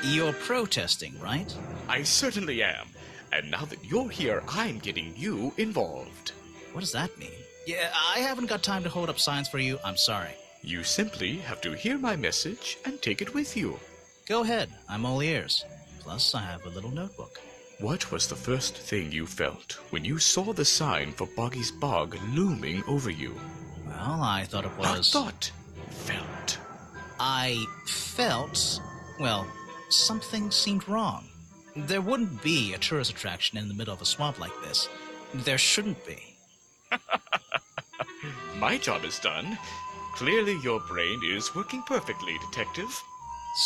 You're protesting, right? I certainly am. And now that you're here, I'm getting you involved. What does that mean? Yeah, I haven't got time to hold up signs for you. I'm sorry. You simply have to hear my message and take it with you. Go ahead. I'm all ears. Plus, I have a little notebook. What was the first thing you felt when you saw the sign for Boggy's Bog looming over you? Well, I thought it Not was... thought. Felt. I felt... Well, something seemed wrong. There wouldn't be a tourist attraction in the middle of a swamp like this. There shouldn't be. My job is done. Clearly your brain is working perfectly, Detective.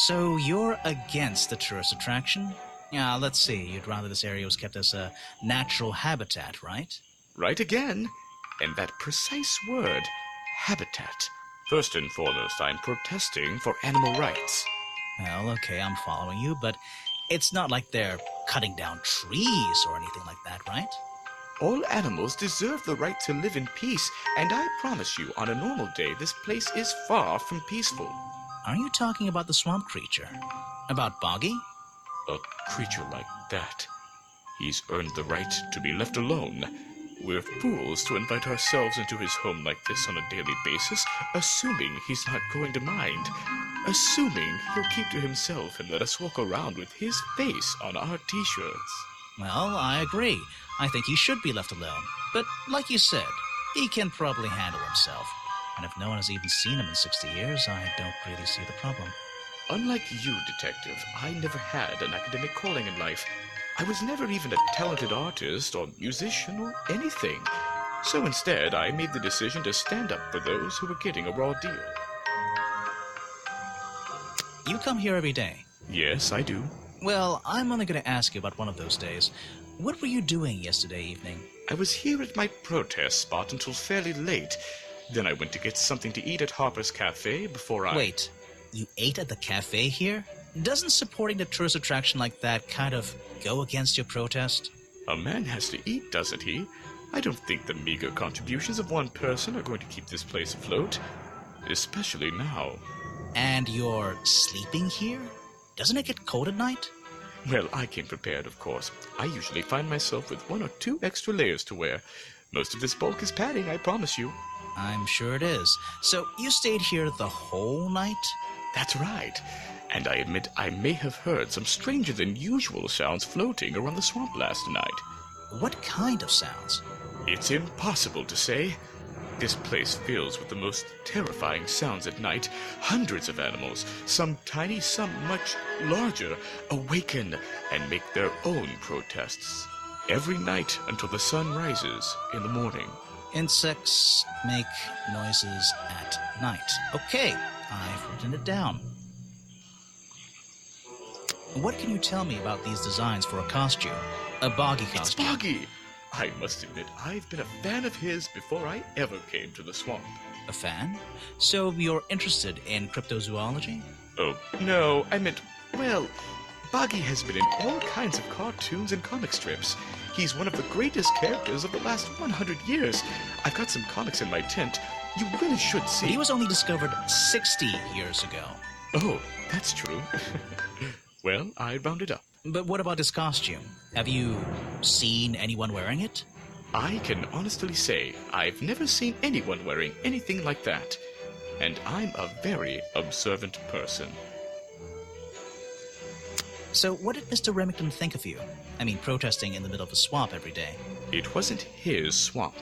So you're against the tourist attraction? Yeah, let's see. You'd rather this area was kept as a natural habitat, right? Right again. And that precise word, habitat. First and foremost, I'm protesting for animal rights. Well, okay, I'm following you, but it's not like they're cutting down trees or anything like that, right? All animals deserve the right to live in peace, and I promise you, on a normal day, this place is far from peaceful. Are you talking about the swamp creature? About Boggy? A creature like that. He's earned the right to be left alone. We're fools to invite ourselves into his home like this on a daily basis, assuming he's not going to mind. Assuming he'll keep to himself and let us walk around with his face on our t-shirts. Well, I agree. I think he should be left alone. But like you said, he can probably handle himself. And if no one has even seen him in 60 years, I don't really see the problem. Unlike you, Detective, I never had an academic calling in life. I was never even a talented artist or musician or anything. So instead, I made the decision to stand up for those who were getting a raw deal. You come here every day. Yes, I do. Well, I'm only going to ask you about one of those days. What were you doing yesterday evening? I was here at my protest spot until fairly late. Then I went to get something to eat at Harper's Cafe before I... Wait, you ate at the cafe here? Doesn't supporting the tourist attraction like that kind of go against your protest? A man has to eat, doesn't he? I don't think the meager contributions of one person are going to keep this place afloat. Especially now. And you're sleeping here? Doesn't it get cold at night? Well, I came prepared, of course. I usually find myself with 1 or 2 extra layers to wear. Most of this bulk is padding, I promise you. I'm sure it is. So you stayed here the whole night? That's right. And I admit I may have heard some stranger than usual sounds floating around the swamp last night. What kind of sounds? It's impossible to say. This place fills with the most terrifying sounds at night. Hundreds of animals, some tiny, some much larger, awaken and make their own protests. Every night until the sun rises in the morning. Insects make noises at night. Okay, I've written it down. What can you tell me about these designs for a costume? A Boggy costume. It's Boggy! I must admit, I've been a fan of his before I ever came to the swamp. A fan? So you're interested in cryptozoology? Oh, no, I meant, well, Boggy has been in all kinds of cartoons and comic strips. He's one of the greatest characters of the last 100 years. I've got some comics in my tent. You really should see. But he was only discovered 60 years ago. Oh, that's true. Well, I rounded up. But what about his costume? Have you seen anyone wearing it? I can honestly say I've never seen anyone wearing anything like that. And I'm a very observant person. So what did Mr. Remington think of you? I mean, protesting in the middle of a swamp every day. It wasn't his swamp.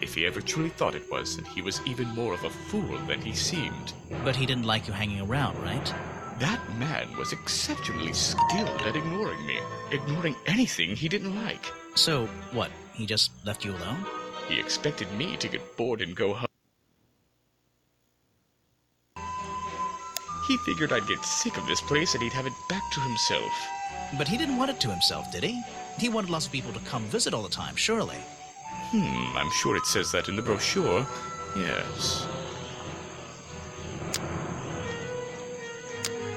If he ever truly thought it was, then he was even more of a fool than he seemed. But he didn't like you hanging around, right? That man was exceptionally skilled at ignoring me. Ignoring anything he didn't like. So, what, he just left you alone? He expected me to get bored and go home. He figured I'd get sick of this place and he'd have it back to himself. But he didn't want it to himself, did he? He wanted lots of people to come visit all the time, surely. I'm sure it says that in the brochure. Yes.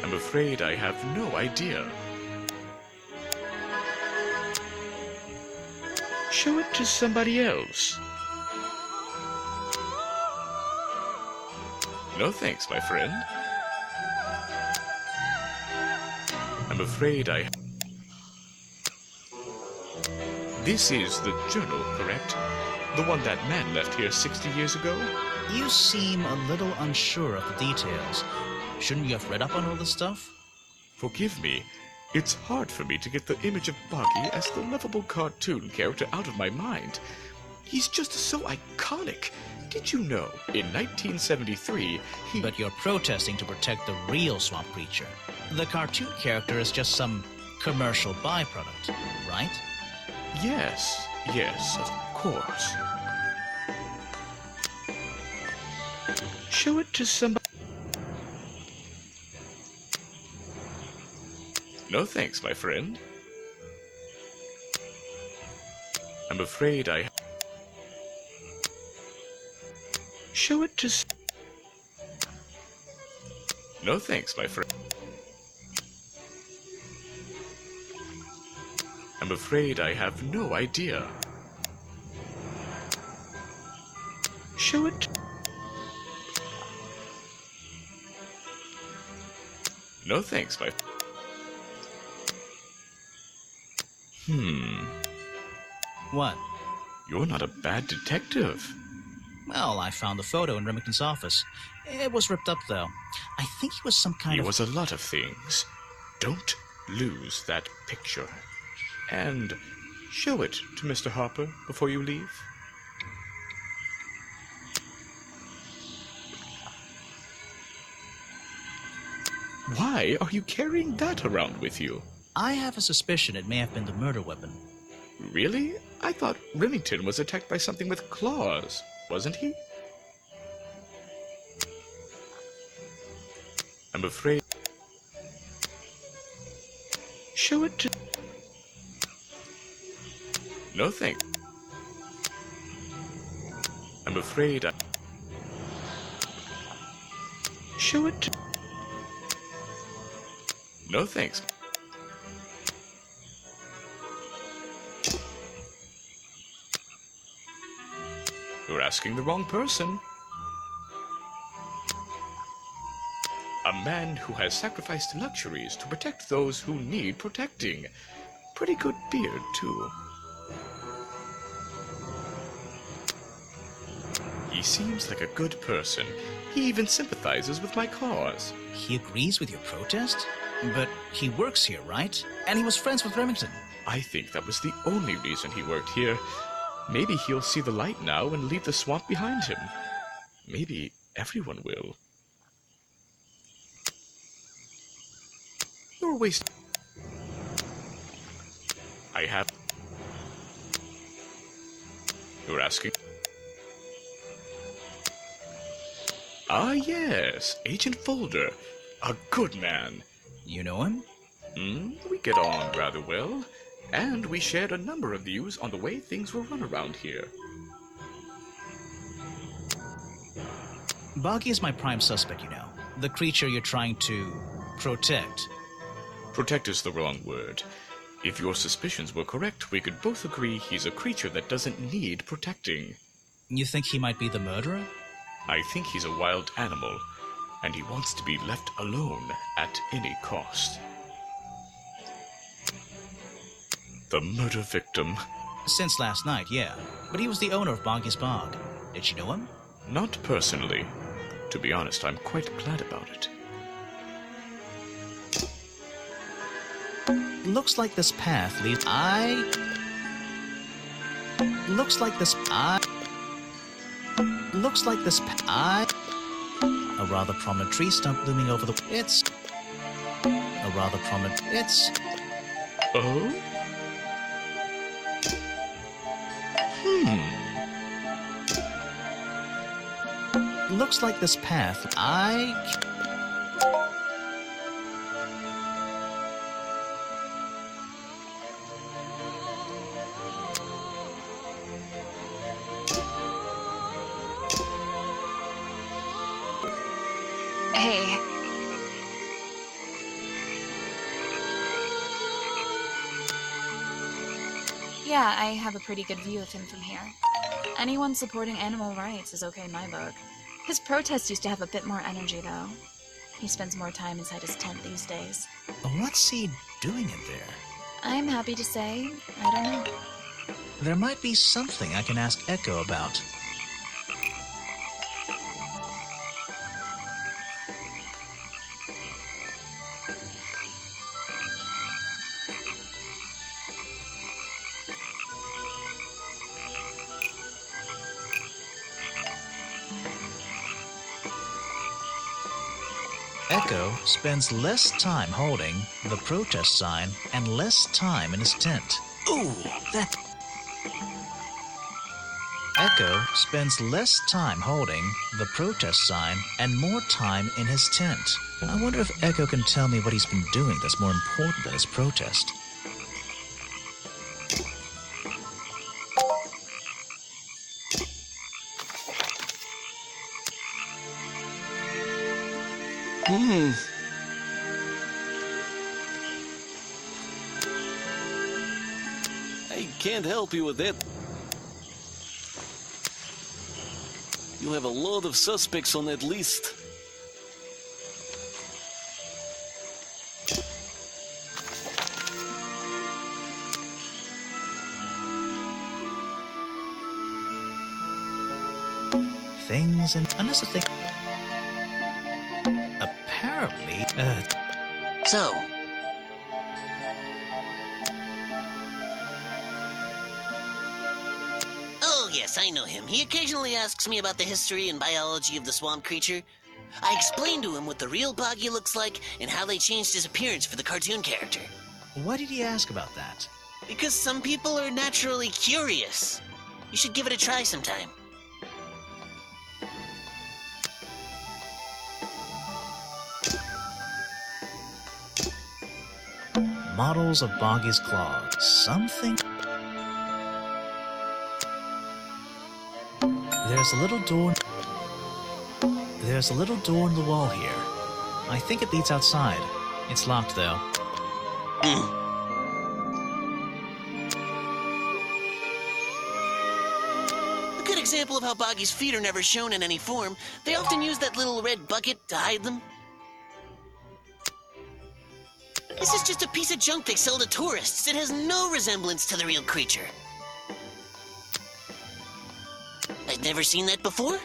I'm afraid I have no idea. Show it to somebody else. No thanks, my friend. I'm afraid I... This is the journal, correct? The one that man left here 60 years ago? You seem a little unsure of the details. Shouldn't you have read up on all this stuff? Forgive me. It's hard for me to get the image of Boggy as the lovable cartoon character out of my mind. He's just so iconic. Did you know, in 1973, he... But you're protesting to protect the real swamp creature. The cartoon character is just some commercial byproduct, right? Yes, of course. Show it to somebody. No thanks, my friend. I'm afraid I... Show it to... No thanks, my friend. I'm afraid I have no idea. Show it... No thanks, my... What? You're not a bad detective. Well, I found the photo in Remington's office. It was ripped up, though. I think he was some kind He of... was a lot of things. Don't lose that picture. And show it to Mr. Harper before you leave. Why are you carrying that around with you? I have a suspicion it may have been the murder weapon. Really? I thought Remington was attacked by something with claws, wasn't he? I'm afraid... Show it to... No thanks. I'm afraid I... Show it to... No thanks. You're asking the wrong person. A man who has sacrificed luxuries to protect those who need protecting. Pretty good beard, too. He seems like a good person. He even sympathizes with my cause. He agrees with your protest? But he works here, right? And he was friends with Remington. I think that was the only reason he worked here. Maybe he'll see the light now and leave the swamp behind him. Maybe everyone will. You're wasting... I have... You're asking... Ah, yes, Agent Folder. A good man. You know him? We get on rather well. And we shared a number of views on the way things were run around here. Boggy is my prime suspect, you know. The creature you're trying to... protect. Protect is the wrong word. If your suspicions were correct, we could both agree he's a creature that doesn't need protecting. You think he might be the murderer? I think he's a wild animal, and he wants to be left alone at any cost. The murder victim. Since last night, yeah. But he was the owner of Boggy's Bog. Did you know him? Not personally. To be honest, I'm quite glad about it. Looks like this path leads... Looks like this... Looks like this... A rather prominent tree stump looming over the... It's... A rather prominent... It's... Oh? Looks like this path... Hey. Yeah, I have a pretty good view of him from here. Anyone supporting animal rights is okay in my book. His protests used to have a bit more energy, though. He spends more time inside his tent these days. What's he doing in there? I'm happy to say, I don't know. There might be something I can ask Echo about. Echo spends less time holding the protest sign and less time in his tent. Ooh, that... Echo spends less time holding the protest sign and more time in his tent. I wonder if Echo can tell me what he's been doing that's more important than his protest. I can't help you with that. You have a lot of suspects on that list. Things and unless the thing... Apparently, So, oh yes, I know him. He occasionally asks me about the history and biology of the swamp creature. I explained to him what the real Boggy looks like and how they changed his appearance for the cartoon character. why did he ask about that? Because some people are naturally curious. You should give it a try sometime. Models of Boggy's claws. Something... There's a little door in the wall here. I think it leads outside. It's locked, though. A good example of how Boggy's feet are never shown in any form. They often use that little red bucket to hide them. This is just a piece of junk they sell to tourists. It has no resemblance to the real creature. I've never seen that before.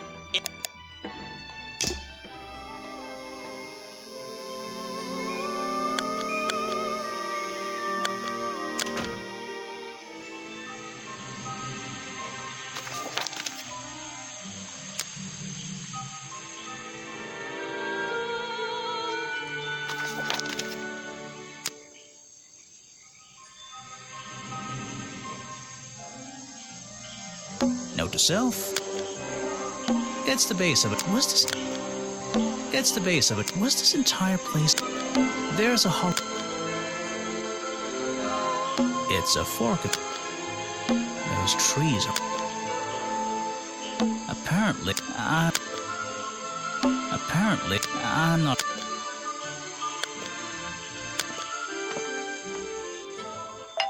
Note to self. It's the base of it. It's the base of it. Was this entire place? There's a hole. It's a fork. Those trees are... Apparently, I'm not...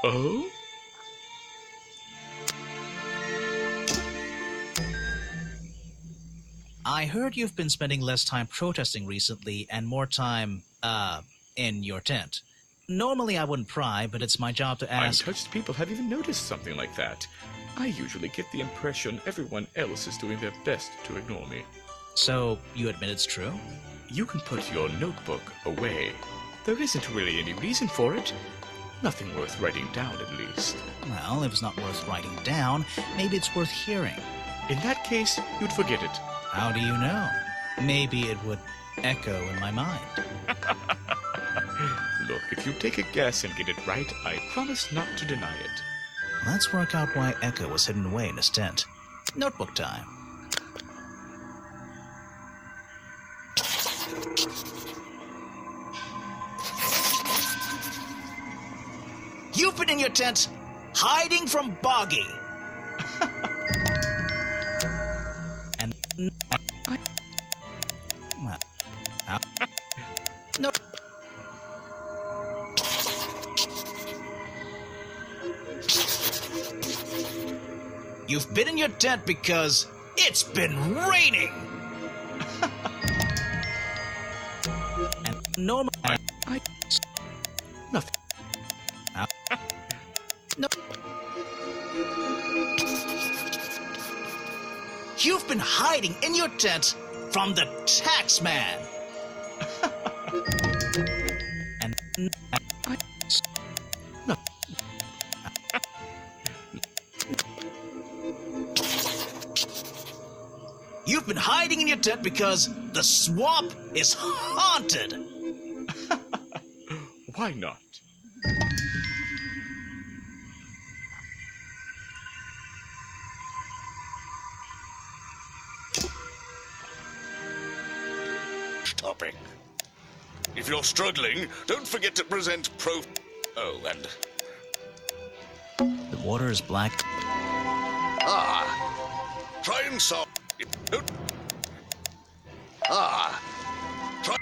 Oh? I heard you've been spending less time protesting recently and more time, in your tent. Normally I wouldn't pry, but it's my job to ask... Untouched people have even noticed something like that. I usually get the impression everyone else is doing their best to ignore me. So, you admit it's true? You can put your notebook away. There isn't really any reason for it. Nothing worth writing down, at least. Well, if it's not worth writing down, maybe it's worth hearing. In that case, you'd forget it. How do you know? Maybe it would echo in my mind. Look, if you take a guess and get it right, I promise not to deny it. Let's work out why Echo was hidden away in his tent. Notebook time. You've been in your tent, hiding from Boggy. And... Well, no. You've been in your tent because it's been raining. normal. Nothing. No. You've been hiding in your tent from the tax man. And No. you've been hiding in your tent because the swamp is haunted. Why not? Topic. If you're struggling, don't forget to present Oh, and... The water is black. Try and solve... Don't... Try...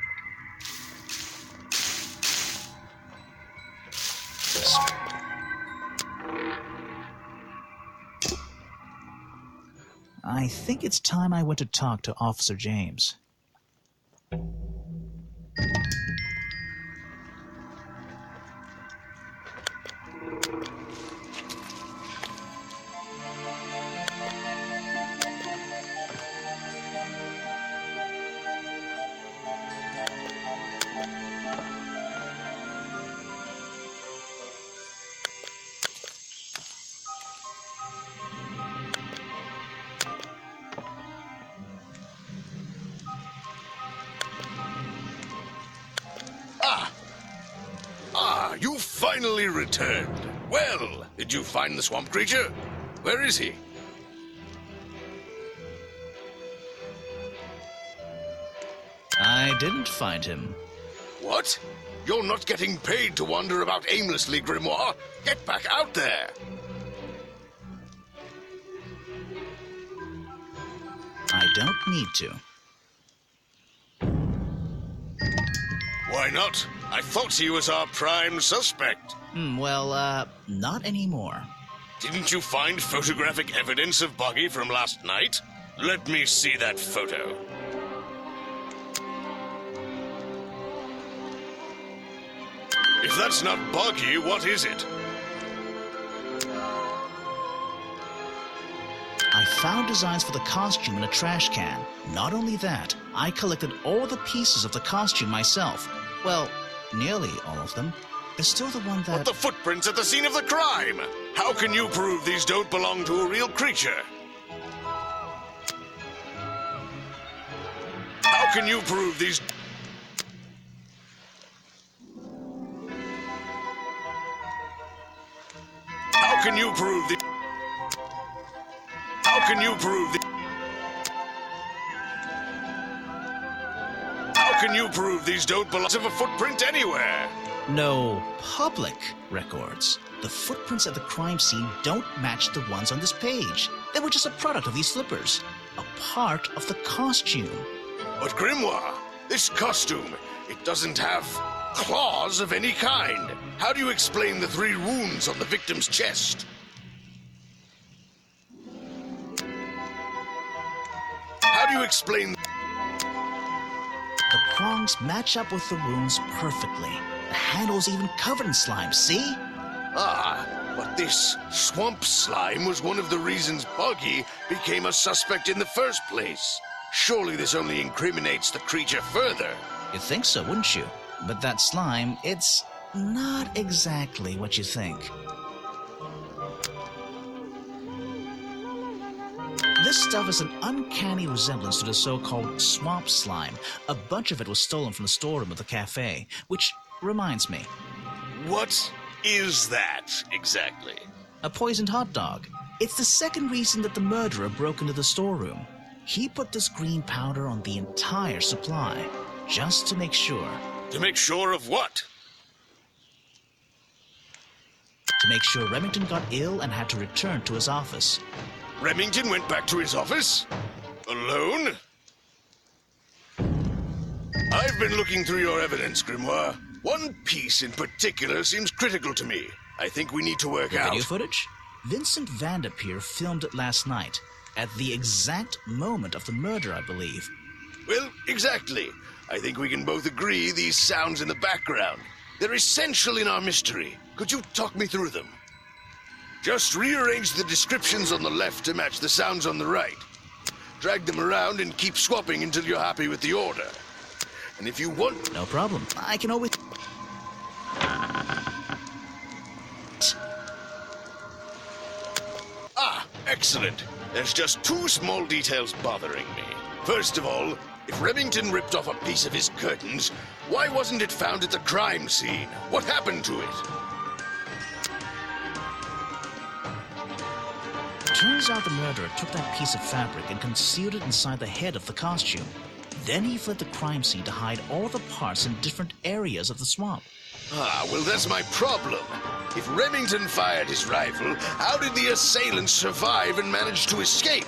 I think it's time I went to talk to Officer James. You finally returned. Well, did you find the swamp creature? Where is he? I didn't find him. What? You're not getting paid to wander about aimlessly, Grimoire. Get back out there. I don't need to. Why not? I thought he was our prime suspect. Not anymore. Didn't you find photographic evidence of Buggy from last night? Let me see that photo. If that's not Buggy, what is it? I found designs for the costume in a trash can. Not only that, I collected all the pieces of the costume myself. Well, nearly all of them. There's still the one that... But the footprints at the scene of the crime! How can you prove these don't belong to a real creature? How can you prove these... How can you prove the... How can you prove the... How can you prove these don't belong to a footprint anywhere? No public records. The footprints at the crime scene don't match the ones on this page. They were just a product of these slippers. A part of the costume. But Grimoire, this costume, it doesn't have claws of any kind. How do you explain the 3 wounds on the victim's chest? How do you explain... The prongs match up with the wounds perfectly. The handle's even covered in slime, see? But this swamp slime was one of the reasons Buggy became a suspect in the first place. Surely this only incriminates the creature further. You'd think so, wouldn't you? But that slime, it's not exactly what you think. This stuff is an uncanny resemblance to the so-called swamp slime. A bunch of it was stolen from the storeroom of the cafe, which reminds me. What is that, exactly? A poisoned hot dog. It's the second reason that the murderer broke into the storeroom. He put this green powder on the entire supply, just to make sure. To make sure of what? To make sure Remington got ill and had to return to his office. Remington went back to his office? Alone? I've been looking through your evidence, Grimoire. One piece in particular seems critical to me. I think we need to work The out... video footage? Vincent Vanderpeer filmed it last night, at the exact moment of the murder, I believe. Well, exactly. I think we can both agree these sounds in the background. They're essential in our mystery. Could you talk me through them? Just rearrange the descriptions on the left to match the sounds on the right. Drag them around and keep swapping until you're happy with the order. And if you want... No problem. I can always... Ah, excellent. There's just two small details bothering me. First of all, if Remington ripped off a piece of his curtains, why wasn't it found at the crime scene? What happened to it? Turns out the murderer took that piece of fabric and concealed it inside the head of the costume. Then he fled the crime scene to hide all the parts in different areas of the swamp. Ah, well, that's my problem. If Remington fired his rifle, how did the assailant survive and manage to escape?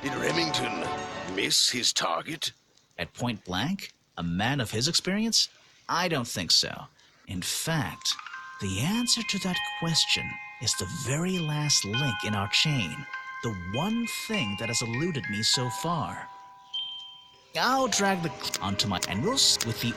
Did Remington miss his target? At point blank? A man of his experience? I don't think so. In fact, the answer to that question is the very last link in our chain. The one thing that has eluded me so far. I'll drag the onto my... and we'll with the...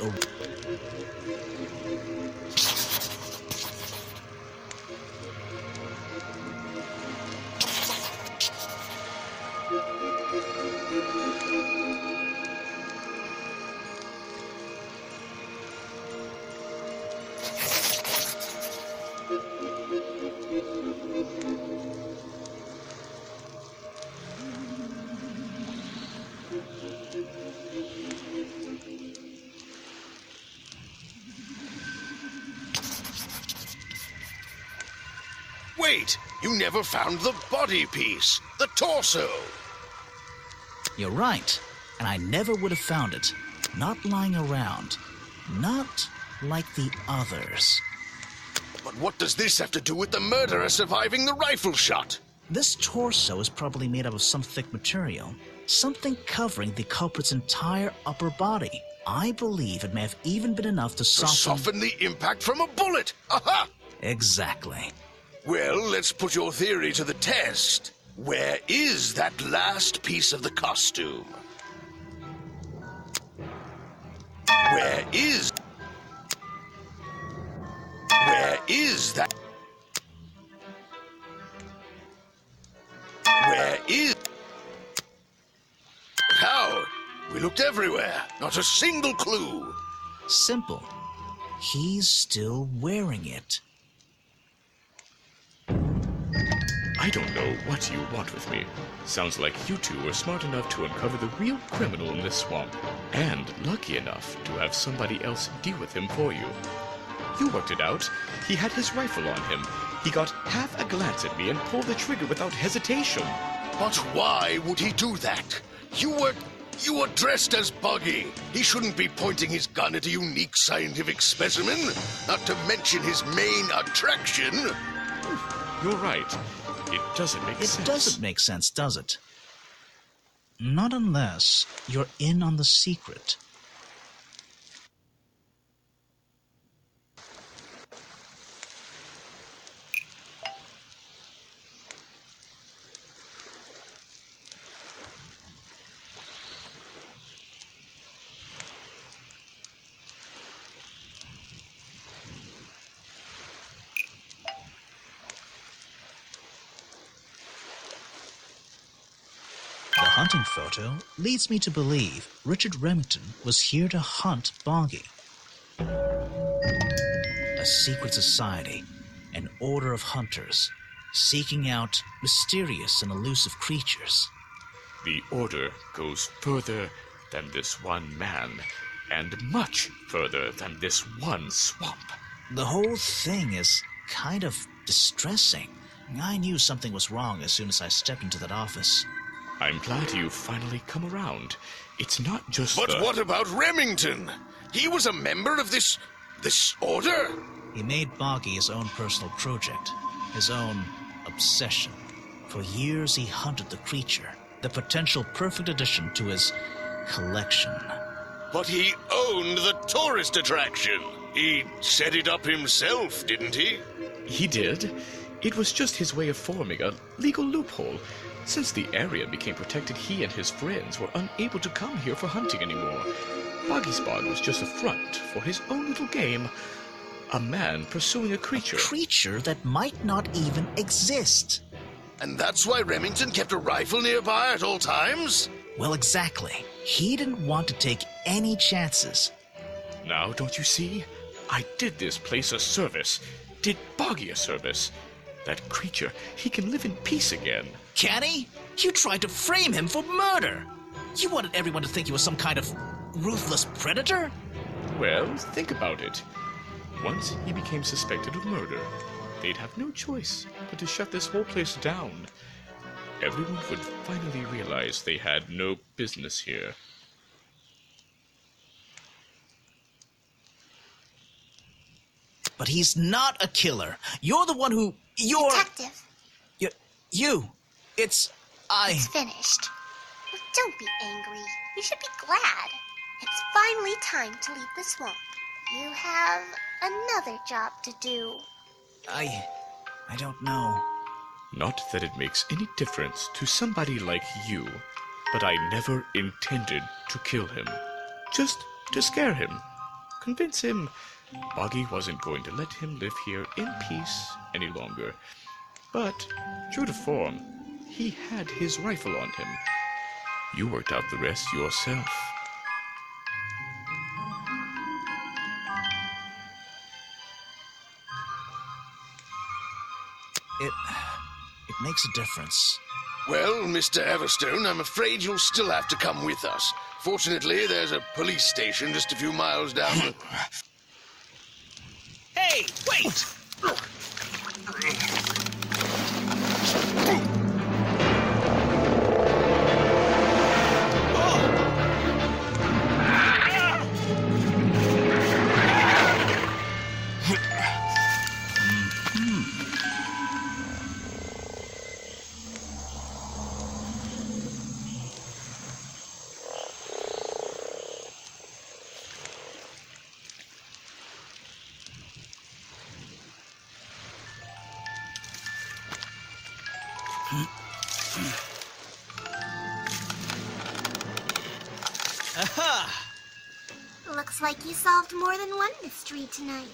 Wait, you never found the body piece, the torso. You're right, and I never would have found it. Not lying around. Not like the others. But what does this have to do with the murderer surviving the rifle shot? This torso is probably made up of some thick material. Something covering the culprit's entire upper body. I believe it may have even been enough to soften the impact from a bullet. Aha! Exactly. Well, let's put your theory to the test. Where is that last piece of the costume? Where is that? Where is... How? We looked everywhere. Not a single clue. Simple. He's still wearing it. I don't know what you want with me. Sounds like you two were smart enough to uncover the real criminal in this swamp, and lucky enough to have somebody else deal with him for you. You worked it out. He had his rifle on him. He got half a glance at me and pulled the trigger without hesitation. But why would he do that? You were dressed as Buggy. He shouldn't be pointing his gun at a unique scientific specimen, not to mention his main attraction. You're right. It doesn't make sense. It doesn't make sense, does it? Not unless you're in on the secret. The hunting photo leads me to believe Richard Remington was here to hunt Boggy. A secret society, an order of hunters, seeking out mysterious and elusive creatures. The order goes further than this one man, and much further than this one swamp. The whole thing is kind of distressing. I knew something was wrong as soon as I stepped into that office. I'm glad you've finally come around. It's not just But what about Remington? He was a member of this order? He made Boggy his own personal project, his own obsession. For years he hunted the creature, the potential perfect addition to his collection. But he owned the tourist attraction. He set it up himself, didn't he? He did. It was just his way of forming a legal loophole. Since the area became protected, he and his friends were unable to come here for hunting anymore. Boggy Spawn was just a front for his own little game. A man pursuing a creature. A creature that might not even exist. And that's why Remington kept a rifle nearby at all times? Well, exactly. He didn't want to take any chances. Now, don't you see? I did this place a service. Did Boggy a service. That creature, he can live in peace again. Can he? You tried to frame him for murder. You wanted everyone to think he was some kind of ruthless predator? Well, think about it. Once he became suspected of murder, they'd have no choice but to shut this whole place down. Everyone would finally realize they had no business here. But he's not a killer. You're the one who... Detective, It's finished. Well, don't be angry. You should be glad. It's finally time to leave the swamp. You have another job to do. I don't know. Not that it makes any difference to somebody like you, but I never intended to kill him. Just to scare him. Convince him Boggy wasn't going to let him live here in peace any longer. But, true to form, he had his rifle on him. You worked out the rest yourself. It makes a difference. Well, Mr. Everstone, I'm afraid you'll still have to come with us. Fortunately, there's a police station just a few miles down the... Hey, wait! Aha! Looks like you solved more than one mystery tonight.